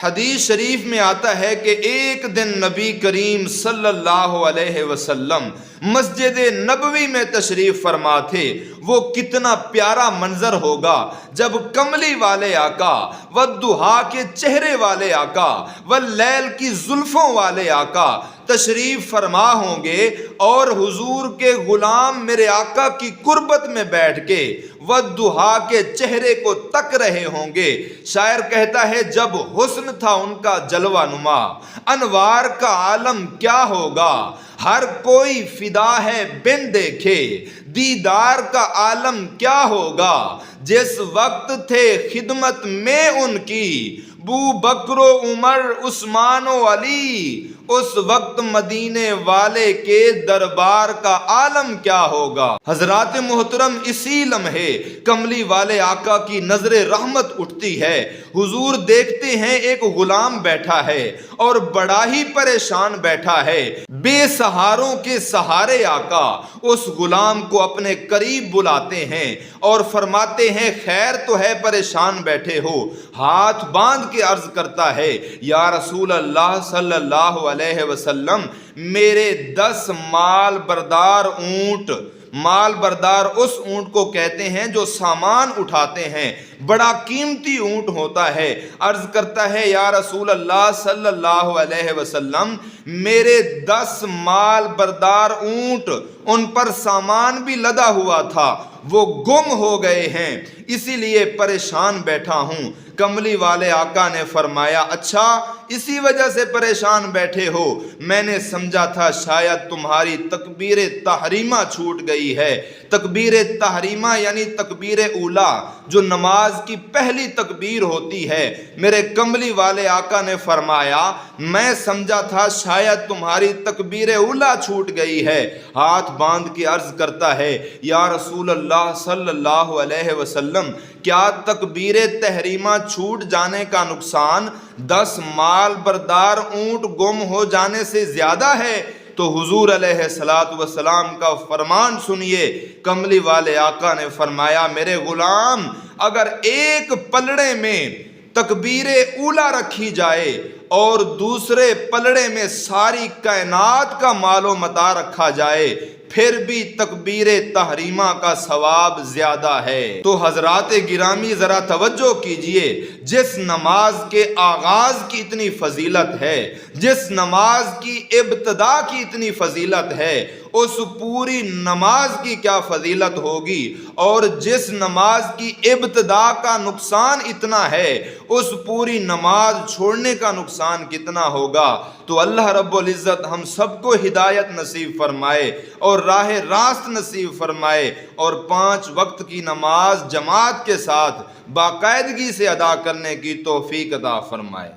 حدیث شریف میں آتا ہے کہ ایک دن نبی کریم صلی اللہ علیہ وسلم مسجد نبوی میں تشریف فرما تھے۔ وہ کتنا پیارا منظر ہوگا جب کملی والے آقا، والضحیٰ کے چہرے والے آقا، واللیل کی زلفوں والے آقا تشریف فرما ہوں گے اور حضور کے غلام میرے آقا کی قربت میں بیٹھ کے والضحیٰ کے چہرے کو تک رہے ہوں گے۔ شاعر کہتا ہے جب حسن تھا ان کا جلوہ نما، انوار کا عالم کیا ہوگا، ہر کوئی فدا ہے بن دیکھے، دیدار کا عالم کیا ہوگا۔ جس وقت تھے خدمت میں ان کی ابو بکر و عمر عثمان و علی، اس وقت مدینے والے کے دربار کا عالم کیا ہوگا۔ حضرات محترم، اسی لمحے کملی والے آقا کی نظر رحمت اٹھتی ہے۔ حضور دیکھتے ہیں ایک غلام بیٹھا ہے اور بڑا ہی پریشان بیٹھا ہے۔ بے سہاروں کے سہارے آقا اس غلام کو اپنے قریب بلاتے ہیں اور فرماتے ہیں خیر تو ہے، پریشان بیٹھے ہو؟ ہاتھ باندھ کے عرض کرتا ہے یا رسول اللہ صلی اللہ علیہ وسلم، میرے 10 مال بردار اونٹ، مال بردار اس اونٹ کو کہتے ہیں جو سامان اٹھاتے ہیں، بڑا قیمتی اونٹ ہوتا ہے۔ عرض کرتا ہے یا رسول اللہ صلی اللہ علیہ وسلم، میرے 10 مال بردار اونٹ، ان پر سامان بھی لدا ہوا تھا، وہ گم ہو گئے ہیں، اسی لیے پریشان بیٹھا ہوں۔ کملی والے آقا نے فرمایا اچھا اسی وجہ سے پریشان بیٹھے ہو، میں نے سمجھا تھا شاید تمہاری تکبیر تحریمہ چھوٹ گئی ہے۔ تکبیر تحریمہ یعنی تکبیر اولا، جو نماز کی پہلی تکبیر ہوتی ہے۔ میرے کملی والے آقا نے فرمایا میں سمجھا تھا شاید تمہاری تکبیر اولا چھوٹ گئی ہے۔ ہاتھ باندھ کے عرض کرتا ہے یا رسول اللہ صلی اللہ علیہ وسلم، کیا تکبیر تحریمہ چھوٹ جانے کا نقصان 10 مال بردار اونٹ گم ہو جانے سے زیادہ ہے؟ تو حضور علیہ السلام کا فرمان سنیے۔ کملی والے آقا نے فرمایا میرے غلام، اگر ایک پلڑے میں تکبیر اولا رکھی جائے اور دوسرے پلڑے میں ساری کائنات کا مال و متاع رکھا جائے، پھر بھی تکبیر تحریمہ کا ثواب زیادہ ہے۔ تو حضرات گرامی ذرا توجہ کیجئے، جس نماز کے آغاز کی اتنی فضیلت ہے، جس نماز کی ابتدا کی اتنی فضیلت ہے، اس پوری نماز کی کیا فضیلت ہوگی، اور جس نماز کی ابتدا کا نقصان اتنا ہے، اس پوری نماز چھوڑنے کا نقصان کتنا ہوگا۔ تو اللہ رب العزت ہم سب کو ہدایت نصیب فرمائے اور راہ راست نصیب فرمائے، اور 5 وقت کی نماز جماعت کے ساتھ باقاعدگی سے ادا کرنے کی توفیق عطا فرمائے۔